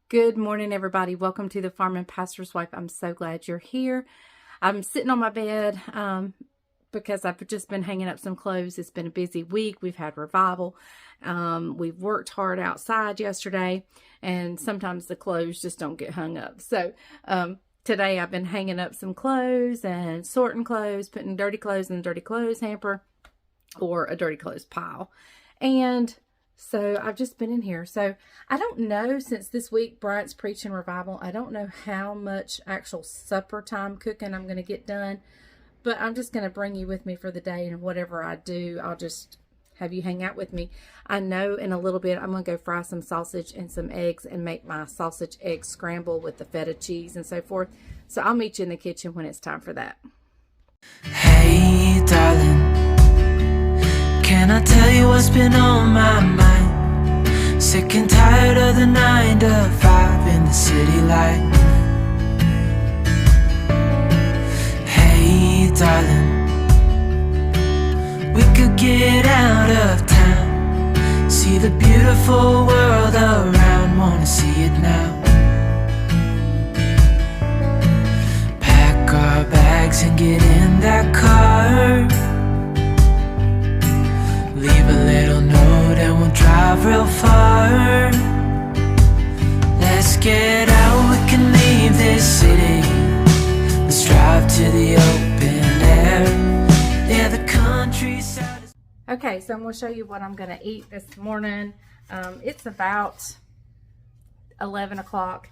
Good morning, everybody. Welcome to the Farm and Pastor's Wife. I'm so glad you're here. I'm sitting on my bed because I've just been hanging up some clothes. It's been a busy week. We've had revival. We've worked hard outside yesterday, and sometimes the clothes just don't get hung up. So today I've been hanging up some clothes and sorting clothes, putting dirty clothes in the dirty clothes hamper or a dirty clothes pile. And so I've just been in here. So I don't know, since this week Bryant's preaching revival, I don't know how much actual supper time cooking I'm going to get done. But I'm just going to bring you with me for the day, and whatever I do, I'll just have you hang out with me. I know in a little bit I'm going to go fry some sausage and some eggs and make my sausage egg scramble with the feta cheese and so forth. So I'll meet you in the kitchen when it's time for that. Hey darling, can I tell you what's been on my mind? Sick and tired of the 9 to 5 in the city life. Hey darling, we could get out of town, see the beautiful world around, wanna see it now. Pack our bags and get in that car, leave a little note and we'll drive real far. Let's get out, we can leave this city. Let's drive to the open air. Yeah, the countryside is... Okay, so I'm going to show you what I'm going to eat this morning. It's about 11 o'clock,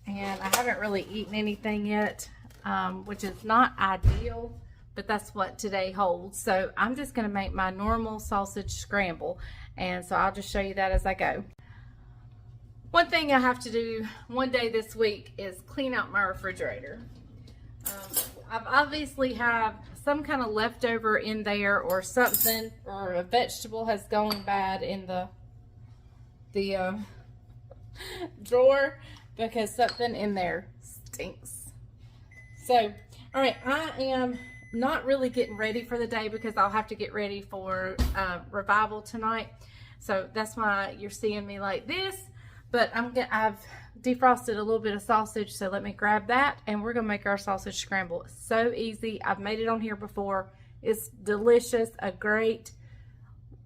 and I haven't really eaten anything yet, which is not ideal, but that's what today holds. So I'm just going to make my normal sausage scramble, and so I'll just show you that as I go. One thing I have to do one day this week is clean out my refrigerator. I've obviously have some kind of leftover in there, or something, or a vegetable has gone bad in the drawer, because something in there stinks. So, all right, I am not really getting ready for the day because I'll have to get ready for revival tonight. So that's why you're seeing me like this. But I've defrosted a little bit of sausage, so let me grab that, and we're gonna make our sausage scramble. It's so easy. I've made it on here before. It's delicious. A great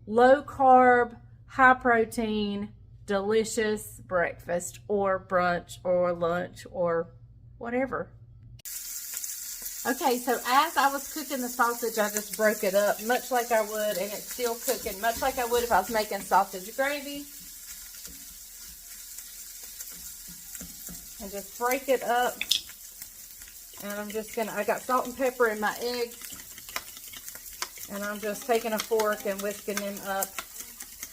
low carb, high protein, delicious breakfast or brunch or lunch or whatever. Okay, so as I was cooking the sausage, I just broke it up much like I would, and it's still cooking much like I would if I was making sausage gravy. And just break it up. And I'm just gonna, I got salt and pepper in my eggs, and I'm just taking a fork and whisking them up.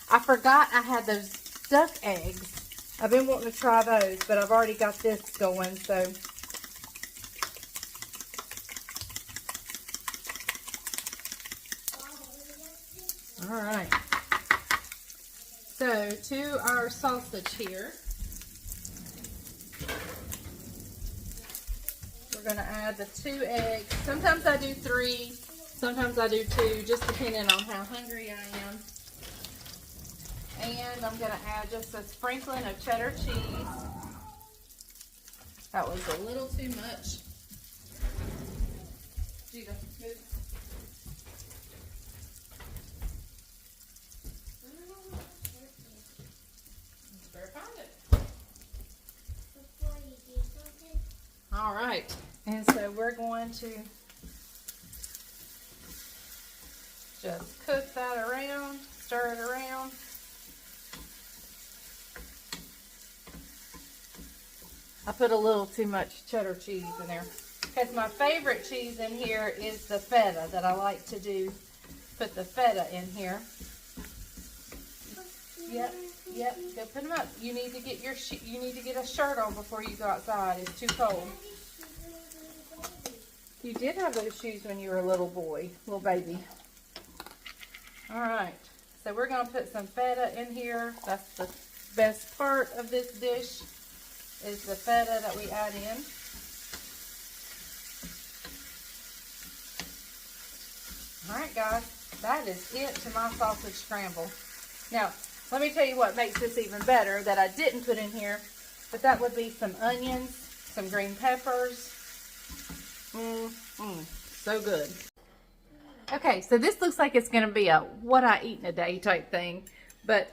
I forgot I had those duck eggs. I've been wanting to try those, but I've already got this going, so. All right. So to our sausage here, we're going to add the 2 eggs. Sometimes I do 3, sometimes I do 2, just depending on how hungry I am. And I'm going to add just a sprinkling of cheddar cheese. That was a little too much. Judah, move. All right, and so we're going to just cook that around, stir it around. I put a little too much cheddar cheese in there, because my favorite cheese in here is the feta that I like to do. Put the feta in here. Yep, go put them up. You need to get a shirt on before you go outside. It's too cold. You did have those shoes when you were a little boy, little baby. All right, so we're gonna put some feta in here. That's the best part of this dish, is the feta that we add in. All right, guys, that is it to my sausage scramble. Now, let me tell you what makes this even better that I didn't put in here. But that would be some onions, some green peppers. So good. Okay, so this looks like it's going to be a what I eat in a day type thing. But,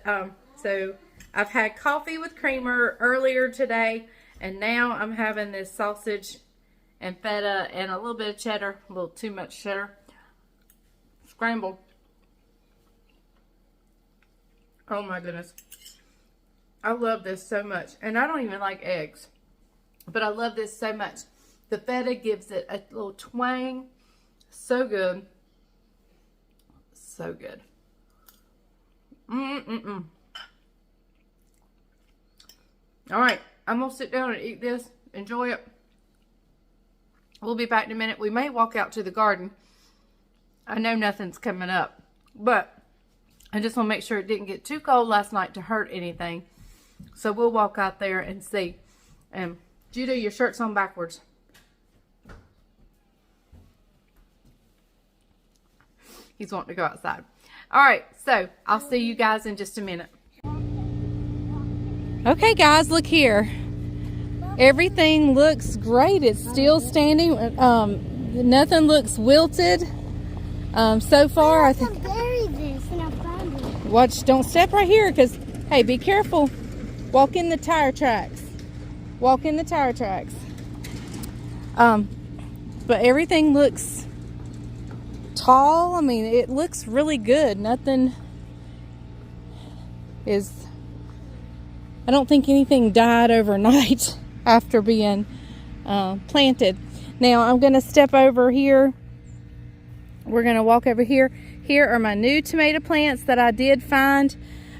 so I've had coffee with creamer earlier today. And now I'm having this sausage and feta and a little bit of cheddar. A little too much cheddar. Scrambled. Oh my goodness. I love this so much. And I don't even like eggs. But I love this so much. The feta gives it a little twang. So good. So good. Alright. I'm going to sit down and eat this. Enjoy it. We'll be back in a minute. We may walk out to the garden. I know nothing's coming up. But I just want to make sure it didn't get too cold last night to hurt anything. So we'll walk out there and see. And Judah, your shirt's on backwards. He's wanting to go outside. Alright, so I'll see you guys in just a minute. Okay guys, look here. Everything looks great. It's still standing. Nothing looks wilted. So far, I think. Watch, don't step right here, because hey, be careful. Walk in the tire tracks. Walk in the tire tracks. But everything looks tall. I mean, it looks really good. Nothing is. I don't think anything died overnight after being planted. Now I'm going to step over here. We're going to walk over here. Here are my new tomato plants that I did find.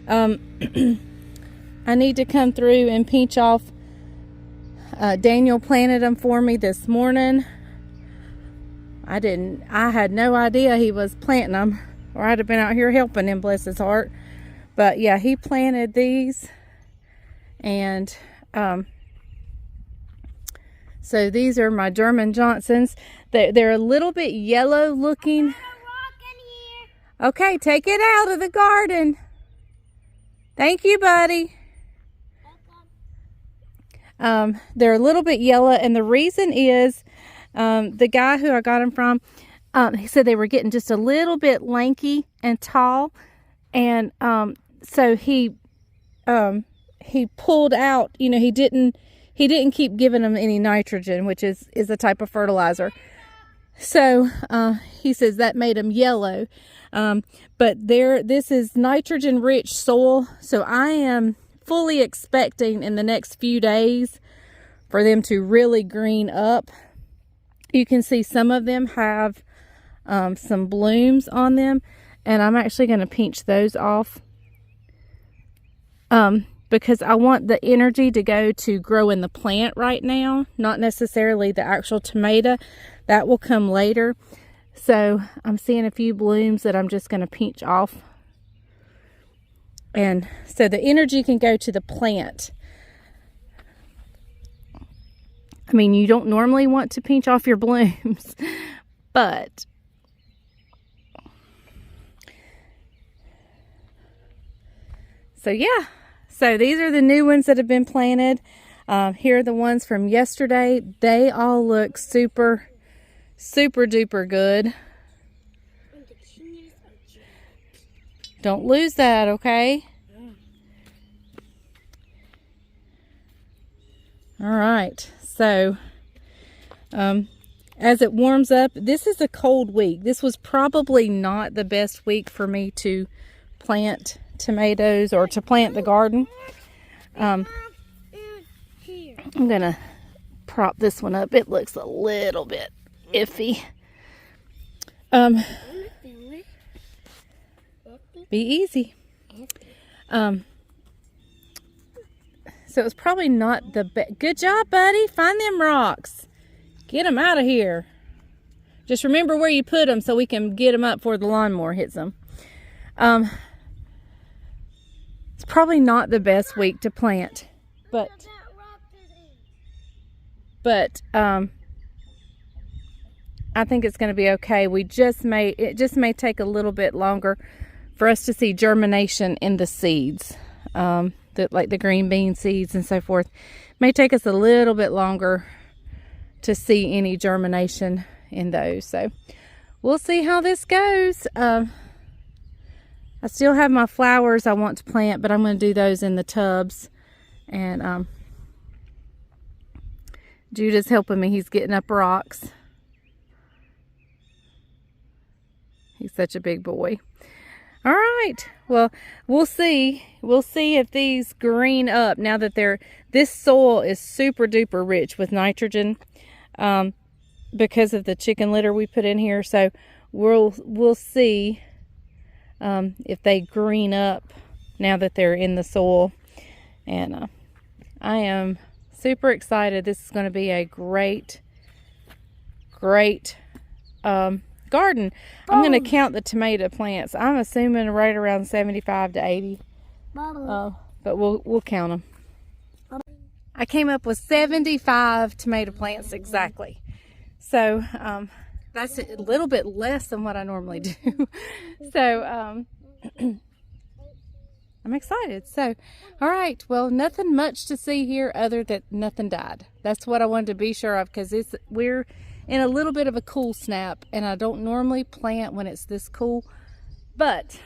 I need to come through and pinch off. Daniel planted them for me this morning. I had no idea he was planting them, or I'd have been out here helping him, bless his heart. But yeah, he planted these. And so these are my German Johnsons. They're a little bit yellow looking. Okay, take it out of the garden. Thank you, buddy. They're a little bit yellow, and the reason is the guy who I got them from, he said they were getting just a little bit lanky and tall, and so he pulled out, you know, he didn't keep giving them any nitrogen, which is a type of fertilizer. So he says that made them yellow. But this is nitrogen rich soil. So I am fully expecting in the next few days for them to really green up. You can see some of them have some blooms on them, and I'm actually going to pinch those off. Because I want the energy to go to growing the plant right now, not necessarily the actual tomato. That will come later. So I'm seeing a few blooms that I'm just going to pinch off. And so the energy can go to the plant. I mean, you don't normally want to pinch off your blooms, but so yeah. So these are the new ones that have been planted. Here are the ones from yesterday. They all look super, super duper good. Don't lose that, okay? All right. So, as it warms up, this is a cold week. This was probably not the best week for me to plant tomatoes or to plant the garden. I'm gonna prop this one up. It looks a little bit iffy. Be easy. So it's probably not the best. Good job, buddy. Find them rocks. Get them out of here. Just remember where you put them so we can get them up before the lawnmower hits them. It's probably not the best week to plant, but I think it's going to be okay. It just may take a little bit longer for us to see germination in the seeds. like the green bean seeds and so forth. May take us a little bit longer to see any germination in those. So we'll see how this goes. I still have my flowers I want to plant, but I'm going to do those in the tubs. And Judah's helping me. He's getting up rocks. He's such a big boy. All right. Well, we'll see. We'll see if these green up now that this soil is super duper rich with nitrogen because of the chicken litter we put in here. So we'll see if they green up now that they're in the soil. And I am super excited. This is going to be a great garden. I'm going to count the tomato plants. I'm assuming right around 75 to 80. But we'll count them. I came up with 75 tomato plants exactly. So that's a little bit less than what I normally do. So I'm excited. So, all right. Well, nothing much to see here other than nothing died. That's what I wanted to be sure of, because we're in a little bit of a cool snap, and I don't normally plant when it's this cool. But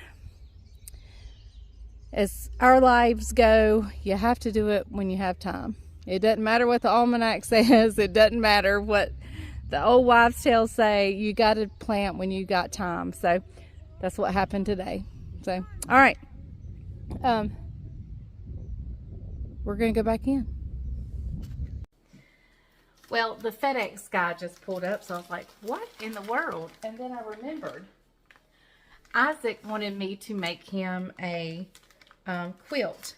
as our lives go, you have to do it when you have time. It doesn't matter what the almanac says. It doesn't matter what the old wives' tales say. You got to plant when you got time. So that's what happened today. So, all right. We're going to go back in. Well, the FedEx guy just pulled up, so I was like, what in the world? And then I remembered Isaac wanted me to make him a quilt.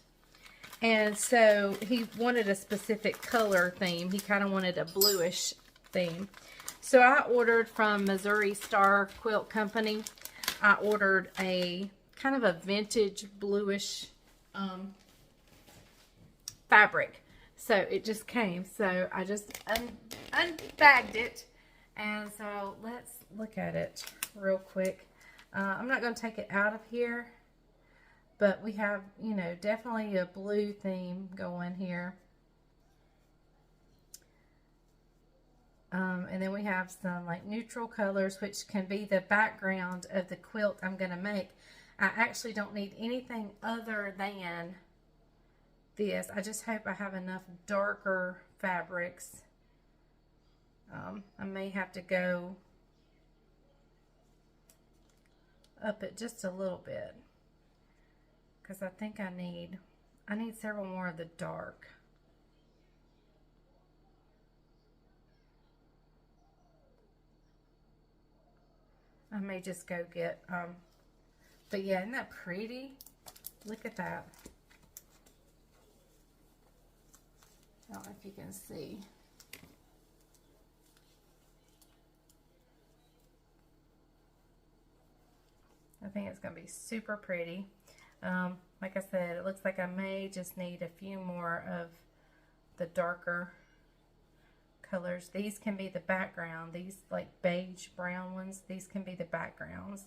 And so he wanted a specific color theme. He kind of wanted a bluish theme. So I ordered from Missouri Star Quilt Company. I ordered a kind of a vintage bluish fabric. So it just came. So I just unbagged it. And so let's look at it real quick. I'm not going to take it out of here. But we have, you know, definitely a blue theme going here. And then we have some like neutral colors, which can be the background of the quilt I'm going to make. I actually don't need anything other than this. I just hope I have enough darker fabrics. I may have to go up it just a little bit, because I think I need several more of the dark. I may just go get, but yeah, isn't that pretty? Look at that. I don't know if you can see. I think it's going to be super pretty. Like I said, it looks like I may just need a few more of the darker colors. These can be the background. These like beige brown ones, these can be the backgrounds.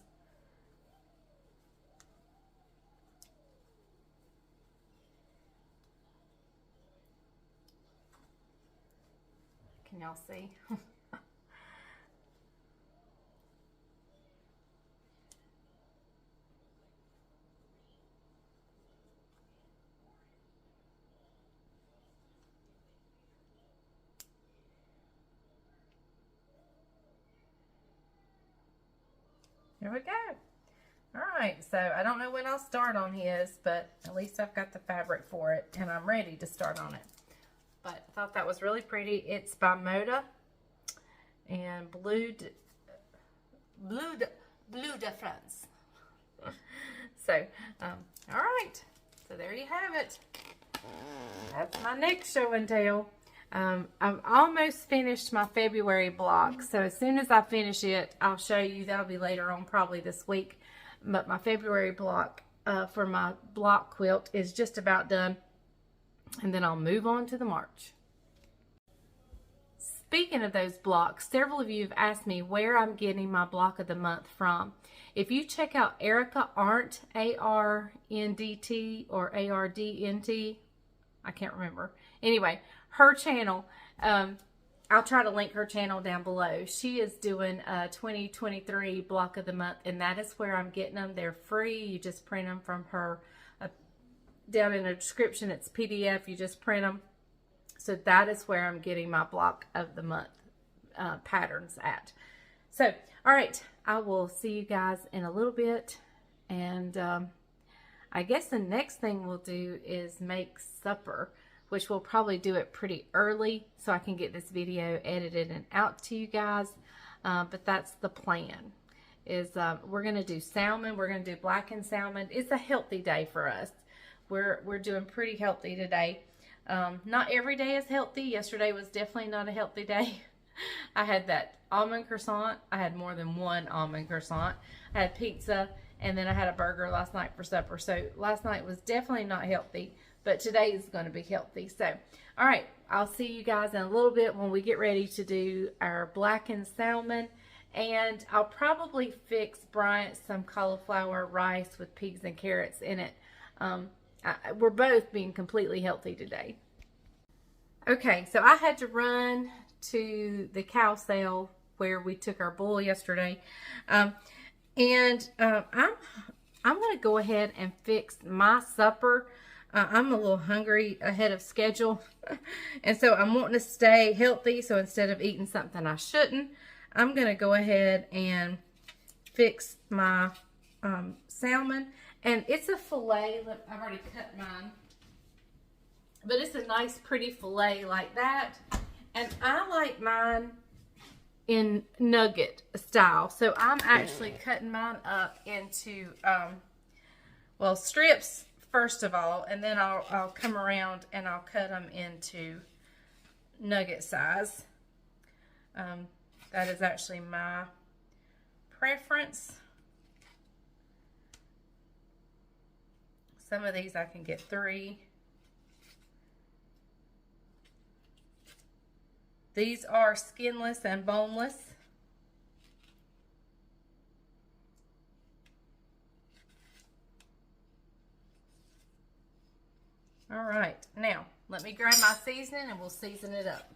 Can y'all see? There we go. All right, so I don't know when I'll start on his, but at least I've got the fabric for it, and I'm ready to start on it. But I thought that was really pretty. It's by Moda, and Bleu de France. So, all right. So there you have it. That's my next show and tell. I've almost finished my February block, so as soon as I finish it, I'll show you. That'll be later on, probably this week. But my February block for my block quilt is just about done, and then I'll move on to the March. speaking of those blocks, several of you have asked me where I'm getting my block of the month from. If you check out Erica Arndt, A-R-N-D-T or A-R-D-N-T, I can't remember. Anyway, her channel, I'll try to link her channel down below. She is doing a 2023 block of the month, and that is where I'm getting them. They're free. You just print them from her. Down in the description, it's PDF. You just print them. So that is where I'm getting my block of the month patterns at. So, all right, I will see you guys in a little bit. And I guess the next thing we'll do is make supper, which we'll probably do it pretty early so I can get this video edited and out to you guys. But that's the plan, is we're going to do salmon. We're going to do blackened salmon. It's a healthy day for us. We're doing pretty healthy today. Not every day is healthy. Yesterday was definitely not a healthy day. I had that almond croissant. I had more than one almond croissant. I had pizza, and then I had a burger last night for supper. So last night was definitely not healthy, but today is going to be healthy. So, all right, I'll see you guys in a little bit when we get ready to do our blackened salmon. And I'll probably fix Bryant some cauliflower rice with peas and carrots in it. We're both being completely healthy today. Okay, so I had to run to the cow sale where we took our bull yesterday. I'm going to go ahead and fix my supper. I'm a little hungry ahead of schedule. And so I'm wanting to stay healthy. So instead of eating something I shouldn't, I'm going to go ahead and fix my salmon. And it's a fillet. Look, I've already cut mine. But it's a nice, pretty fillet like that. And I like mine in nugget style. So I'm actually cutting mine up into, well, strips first of all. And then I'll come around and I'll cut them into nugget size. That is actually my preference. Some of these I can get 3. These are skinless and boneless. All right, now let me grab my seasoning and we'll season it up.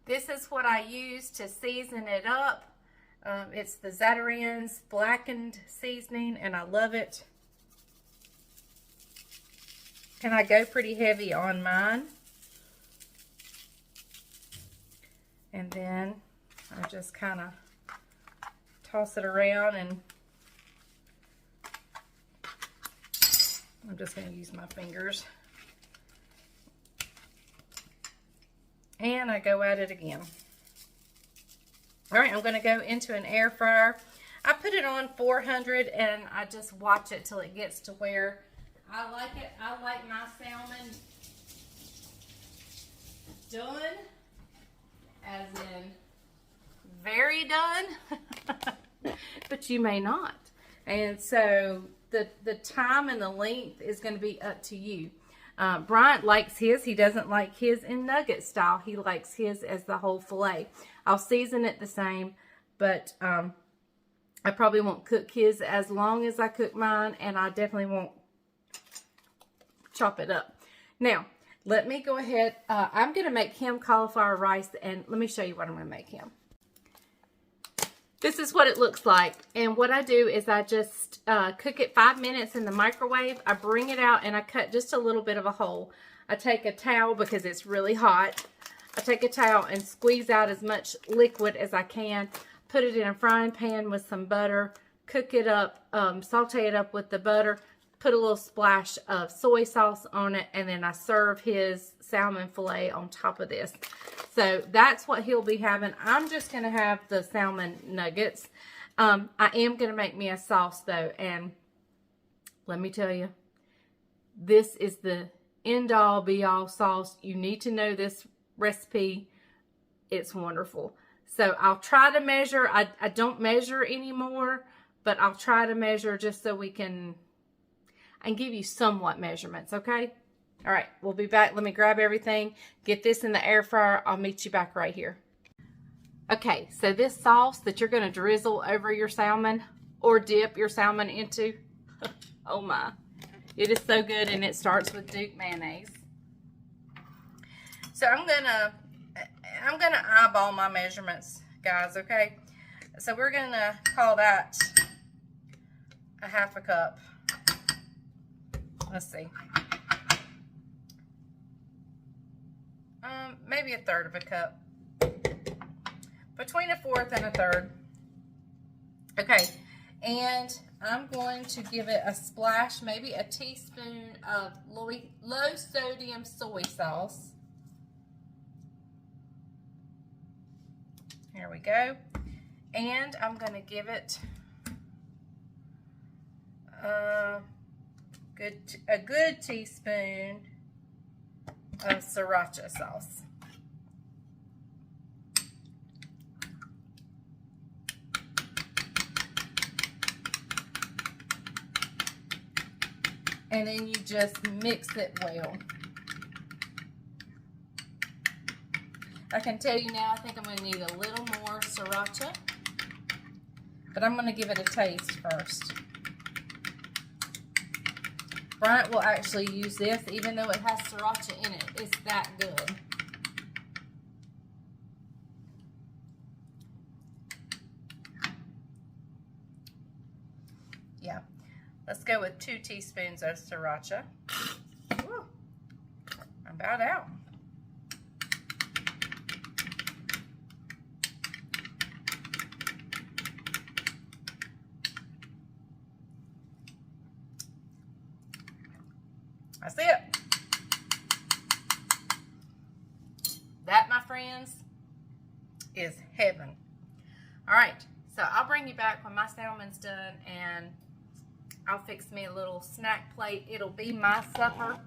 This is what I use to season it up. It's the Madren's blackened seasoning, and I love it. And I go pretty heavy on mine. And then I just kind of toss it around, and I'm just going to use my fingers. And I go at it again. All right, I'm going to go into an air fryer. I put it on 400 and I just watch it till it gets to where I like it. I like my salmon done, as in very done, but you may not. And so the time and the length is going to be up to you. Bryant likes his. He doesn't like his in nugget style. He likes his as the whole fillet. I'll season it the same, but I probably won't cook his as long as I cook mine, and I definitely won't chop it up. Now, let me go ahead. I'm going to make him cauliflower rice, and let me show you what I'm going to make him. This is what it looks like, and what I do is I just cook it 5 minutes in the microwave. I bring it out and I cut just a little bit of a hole. I take a towel because it's really hot. I take a towel and squeeze out as much liquid as I can, put it in a frying pan with some butter, cook it up, saute it up with the butter, put a little splash of soy sauce on it, and then I serve his salmon fillet on top of this. So that's what he'll be having. I'm just going to have the salmon nuggets. I am going to make me a sauce though, and let me tell you, this is the end-all be-all sauce. You need to know this recipe. It's wonderful. So I'll try to measure. I don't measure anymore, but I'll try to measure just so we can and give you somewhat measurements, okay? All right, we'll be back. Let me grab everything, get this in the air fryer. I'll meet you back right here. Okay, so this sauce that you're going to drizzle over your salmon or dip your salmon into, oh my, it is so good, and it starts with Duke mayonnaise. So I'm gonna eyeball my measurements, guys, okay? So we're gonna call that a half a cup. Let's see. Maybe a third of a cup. Between a fourth and a third. Okay, and I'm going to give it a splash, maybe a teaspoon of low sodium soy sauce. Here we go. And I'm going to give it a good teaspoon of sriracha sauce. And then you just mix it well. I can tell you now, I think I'm going to need a little more sriracha. But I'm going to give it a taste first. Bryant will actually use this, even though it has sriracha in it. It's that good. Yeah. Let's go with 2 teaspoons of sriracha. Woo. I'm about out. That's it. That, my friends, is heaven. All right, so I'll bring you back when my salmon's done, and I'll fix me a little snack plate. It'll be my supper.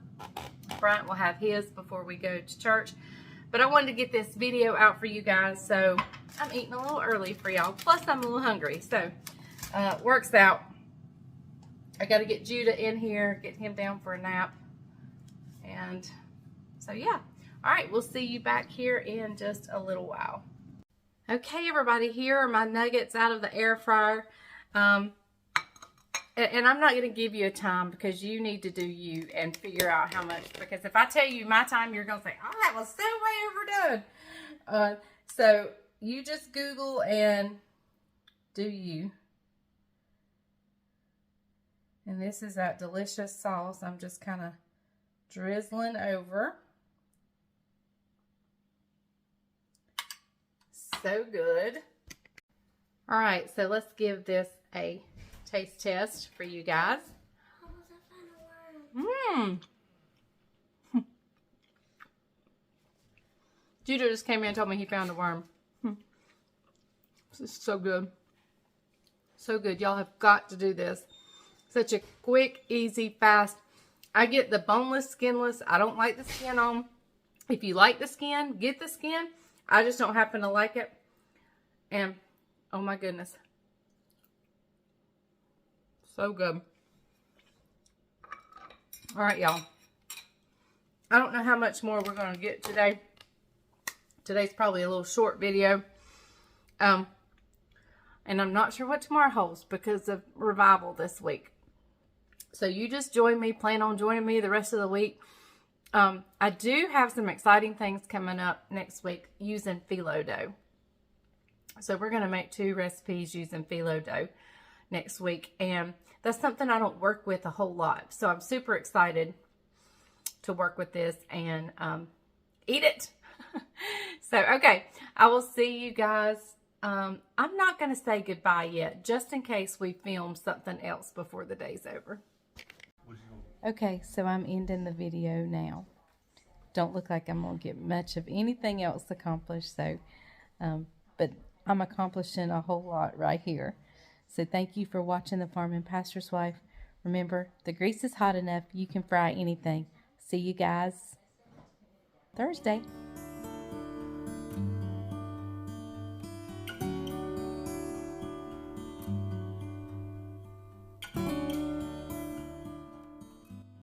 Bryant will have his before we go to church. But I wanted to get this video out for you guys, so I'm eating a little early for y'all. Plus, I'm a little hungry, so works out. I got to get Judah in here, get him down for a nap. And so, yeah. All right, we'll see you back here in just a little while. Okay, everybody, here are my nuggets out of the air fryer. And I'm not going to give you a time because you need to do you and figure out how much. Because if I tell you my time, you're going to say, oh, that was so way overdone. So you just Google and do you. And this is that delicious sauce. I'm just kind of drizzling over. So good. All right, so let's give this a taste test for you guys. Judah just came in and told me he found a worm. This is so good. So good. Y'all have got to do this. Such a quick, easy, fast. I get the boneless, skinless. I don't like the skin on. If you like the skin, get the skin. I just don't happen to like it. And, oh my goodness. So good. All right, y'all. I don't know how much more we're going to get today. Today's probably a little short video. And I'm not sure what tomorrow holds because of revival this week. So you just join me. Plan on joining me the rest of the week. I do have some exciting things coming up next week using phyllo dough. So we're going to make 2 recipes using phyllo dough next week. And that's something I don't work with a whole lot. So I'm super excited to work with this and eat it. So, okay. I will see you guys. I'm not going to say goodbye yet, just in case we film something else before the day's over. Okay, so I'm ending the video now. Don't look like I'm going to get much of anything else accomplished, so, but I'm accomplishing a whole lot right here. So thank you for watching The Farm and Pastor's Wife. Remember, the grease is hot enough. You can fry anything. See you guys Thursday.